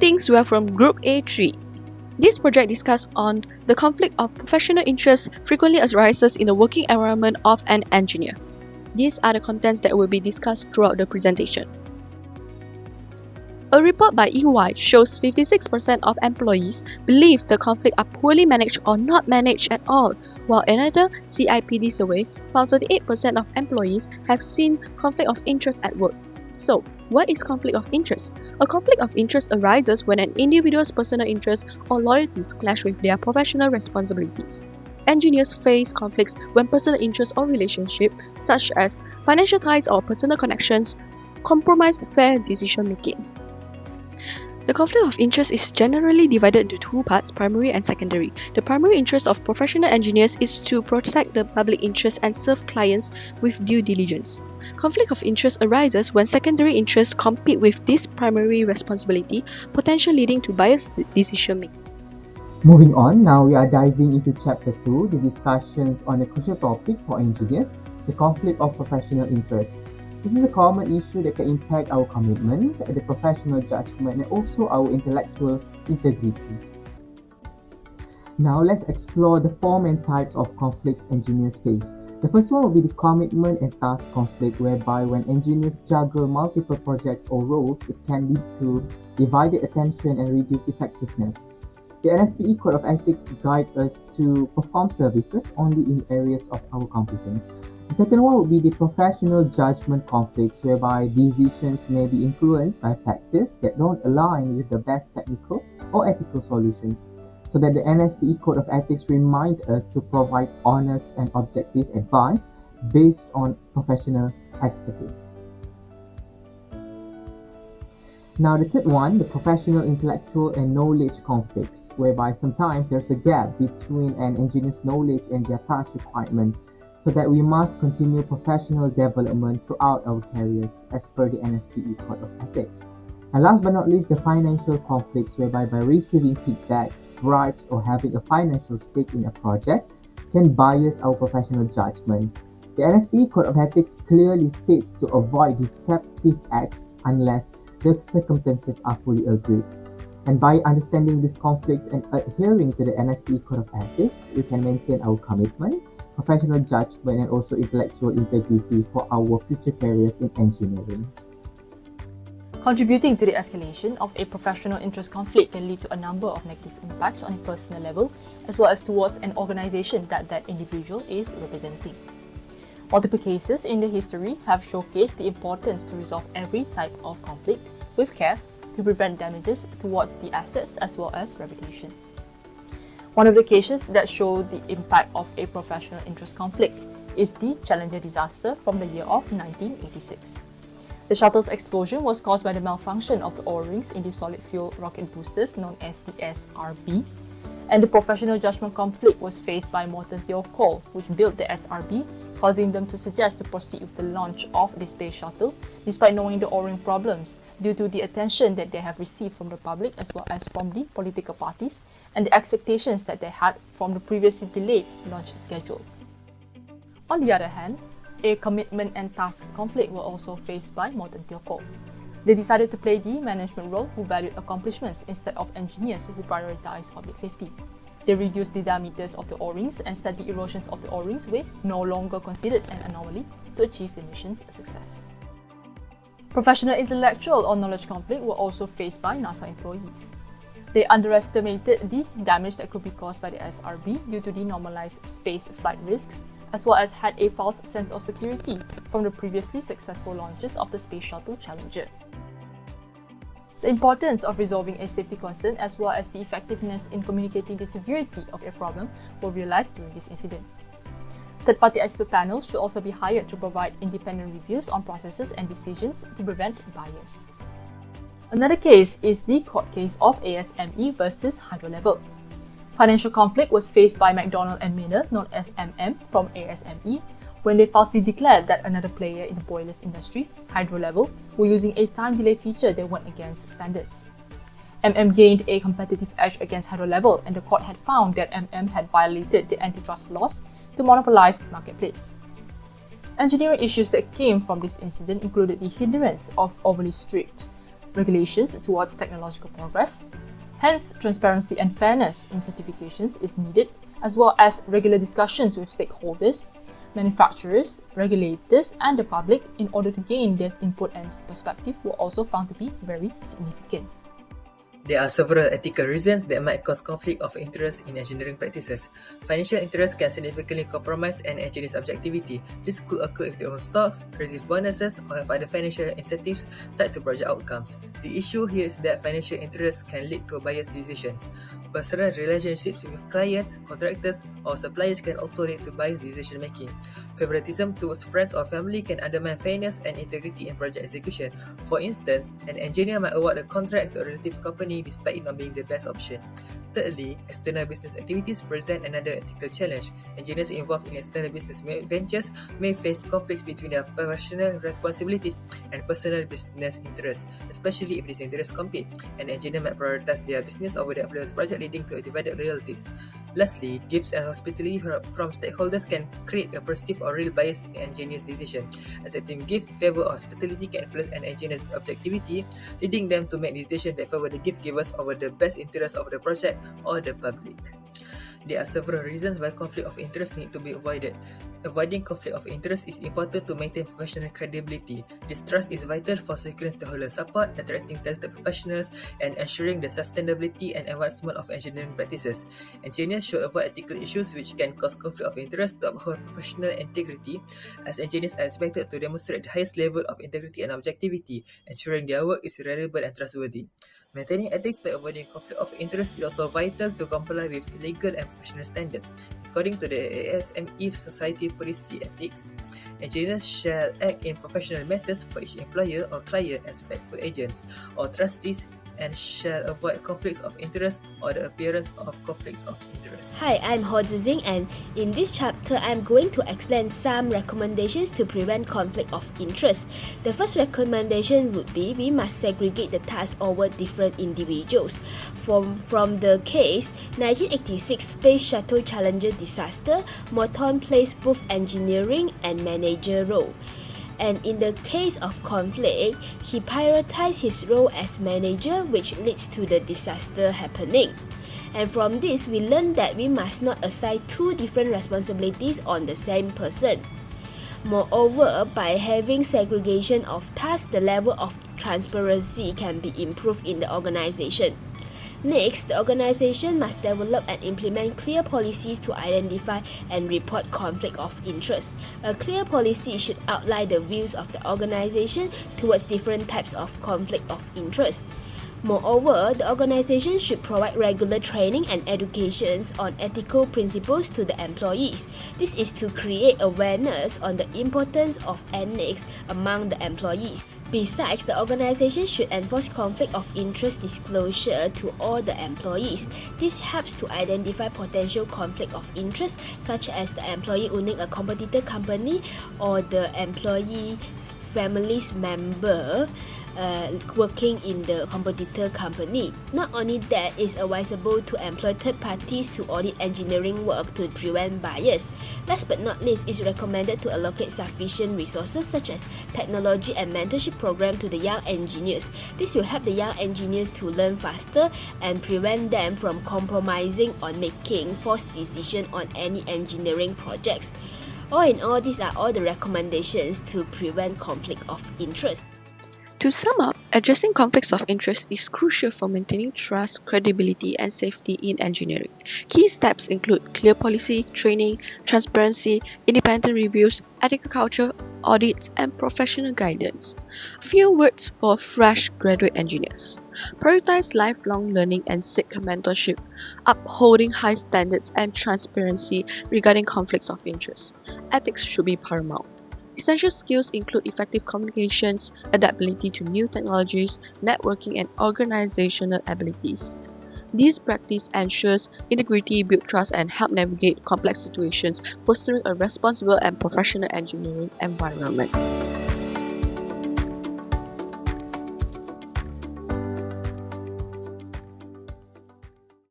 Greetings, we are from Group A3. This project discusses on the conflict of professional interests frequently arises in the working environment of an engineer. These are the contents that will be discussed throughout the presentation. A report by EY shows 56% of employees believe the conflict are poorly managed or not managed at all, while another CIPD survey found 38% of employees have seen conflict of interest at work. So, what is conflict of interest? A conflict of interest arises when an individual's personal interests or loyalties clash with their professional responsibilities. Engineers face conflicts when personal interests or relationships, such as financial ties or personal connections, compromise fair decision making. The conflict of interest is generally divided into two parts, primary and secondary. The primary interest of professional engineers is to protect the public interest and serve clients with due diligence. Conflict of interest arises when secondary interests compete with this primary responsibility, potentially leading to biased decision making. Moving on, now we are diving into Chapter 2, the discussions on a crucial topic for engineers, the conflict of professional interest. This is a common issue that can impact our commitment, the professional judgment, and also our intellectual integrity. Now let's explore the four main types of conflicts engineers face. The first one will be the commitment and task conflict, whereby when engineers juggle multiple projects or roles, it can lead to divided attention and reduced effectiveness. The NSPE Code of Ethics guides us to perform services only in areas of our competence. The second one would be the professional judgment conflicts, whereby decisions may be influenced by factors that don't align with the best technical or ethical solutions, so that the NSPE Code of Ethics reminds us to provide honest and objective advice based on professional expertise. Now the third one, the professional, intellectual and knowledge conflicts, whereby sometimes there's a gap between an engineer's knowledge and their task requirement, so that we must continue professional development throughout our careers as per the NSPE Code of Ethics. And last but not least, the financial conflicts, whereby by receiving feedbacks, bribes, or having a financial stake in a project can bias our professional judgment. The NSPE Code of Ethics clearly states to avoid deceptive acts unless the circumstances are fully agreed. And by understanding these conflicts and adhering to the NSPE Code of Ethics, we can maintain our commitment, professional judgment, and also intellectual integrity for our future careers in engineering. Contributing to the escalation of a professional interest conflict can lead to a number of negative impacts on a personal level, as well as towards an organization that individual is representing. Multiple cases in the history have showcased the importance to resolve every type of conflict with care to prevent damages towards the assets as well as reputation. One of the cases that show the impact of a professional interest conflict is the Challenger disaster from the year of 1986. The shuttle's explosion was caused by the malfunction of the O-rings in the solid fuel rocket boosters known as the SRB, and the professional judgment conflict was faced by Mohd and Fakhrul, which built the SRB, causing them to suggest to proceed with the launch of the space shuttle despite knowing the O-ring problems due to the attention that they have received from the public as well as from the political parties and the expectations that they had from the previously delayed launch schedule. On the other hand, a commitment and task conflict were also faced by Mohd and Fakhrul. They decided to play the management role who valued accomplishments instead of engineers who prioritize public safety. They reduced the diameters of the O-rings and said the erosions of the O-rings were no longer considered an anomaly to achieve the mission's success. Professional, intellectual or knowledge conflict were also faced by NASA employees. They underestimated the damage that could be caused by the SRB due to the normalized space flight risks, as well as had a false sense of security from the previously successful launches of the Space Shuttle Challenger. The importance of resolving a safety concern as well as the effectiveness in communicating the severity of a problem were realized during this incident. Third-party expert panels should also be hired to provide independent reviews on processes and decisions to prevent bias. Another case is the court case of ASME versus Hydro Level. Financial conflict was faced by McDonald and Miller, known as MM, from ASME, when they falsely declared that another player in the boilers industry, Hydro Level, were using a time delay feature that went against standards. MM gained a competitive edge against Hydro Level, and the court had found that MM had violated the antitrust laws to monopolize the marketplace. Engineering issues that came from this incident included the hindrance of overly strict regulations towards technological progress. Hence, transparency and fairness in certifications is needed, as well as regular discussions with stakeholders, manufacturers, regulators, and the public in order to gain their input and perspective were also found to be very significant. There are several ethical reasons that might cause conflict of interest in engineering practices. Financial interest can significantly compromise an engineer's objectivity. This could occur if they own stocks, receive bonuses, or have other financial incentives tied to project outcomes. The issue here is that financial interests can lead to biased decisions. Personal relationships with clients, contractors, or suppliers can also lead to biased decision-making. Favoritism towards friends or family can undermine fairness and integrity in project execution. For instance, an engineer might award a contract to a relative company despite it not being the best option. Thirdly, external business activities present another ethical challenge. Engineers involved in external business ventures may face conflicts between their professional responsibilities and personal business interests, especially if these interests compete. An engineer might prioritize their business over their employer's project, leading to divided loyalties. Lastly, gifts and hospitality from stakeholders can create a perceived or real bias in an engineer's decision. Accepting gift, favor, or hospitality can influence an engineer's objectivity, leading them to make decisions that favor the gift givers over the best interests of the project or the public. There are several reasons why conflict of interest need to be avoided. Avoiding conflict of interest is important to maintain professional credibility. This trust is vital for securing stakeholder support, attracting talented professionals, and ensuring the sustainability and advancement of engineering practices. Engineers should avoid ethical issues which can cause conflict of interest to uphold professional integrity, as engineers are expected to demonstrate the highest level of integrity and objectivity, ensuring their work is reliable and trustworthy. Maintaining ethics by avoiding conflict of interest is also vital to comply with legal and professional standards. According to the ASME Society Policy Ethics, engineers shall act in professional matters for each employer or client as faithful agents or trustees and shall avoid conflicts of interest or the appearance of conflicts of interest. Hi, I'm Mohd Tze Jing, and in this chapter, I'm going to explain some recommendations to prevent conflict of interest. The first recommendation would be we must segregate the tasks over different individuals. From the case 1986 Space Shuttle Challenger disaster, Mohd plays both engineering and manager role. And in the case of conflict, he prioritized his role as manager, which leads to the disaster happening. And from this, we learn that we must not assign two different responsibilities on the same person. Moreover, by having segregation of tasks, the level of transparency can be improved in the organization. Next, the organization must develop and implement clear policies to identify and report conflict of interest. A clear policy should outline the views of the organization towards different types of conflict of interest. Moreover, the organization should provide regular training and educations on ethical principles to the employees. This is to create awareness on the importance of ethics among the employees. Besides, the organization should enforce conflict of interest disclosure to all the employees. This helps to identify potential conflict of interest, such as the employee owning a competitor company or the employee's family's member working in the competitor company. Not only that, it's advisable to employ third parties to audit engineering work to prevent bias. Last but not least, it's recommended to allocate sufficient resources such as technology and mentorship program to the young engineers. This will help the young engineers to learn faster and prevent them from compromising on making forced decisions on any engineering projects. All in all, these are all the recommendations to prevent conflict of interest. To sum up, addressing conflicts of interest is crucial for maintaining trust, credibility, and safety in engineering. Key steps include clear policy, training, transparency, independent reviews, ethical culture, audits, and professional guidance. A few words for fresh graduate engineers. Prioritize lifelong learning and seek mentorship, upholding high standards and transparency regarding conflicts of interest. Ethics should be paramount. Essential skills include effective communications, adaptability to new technologies, networking, and organizational abilities. This practice ensures integrity, build trust, and help navigate complex situations, fostering a responsible and professional engineering environment.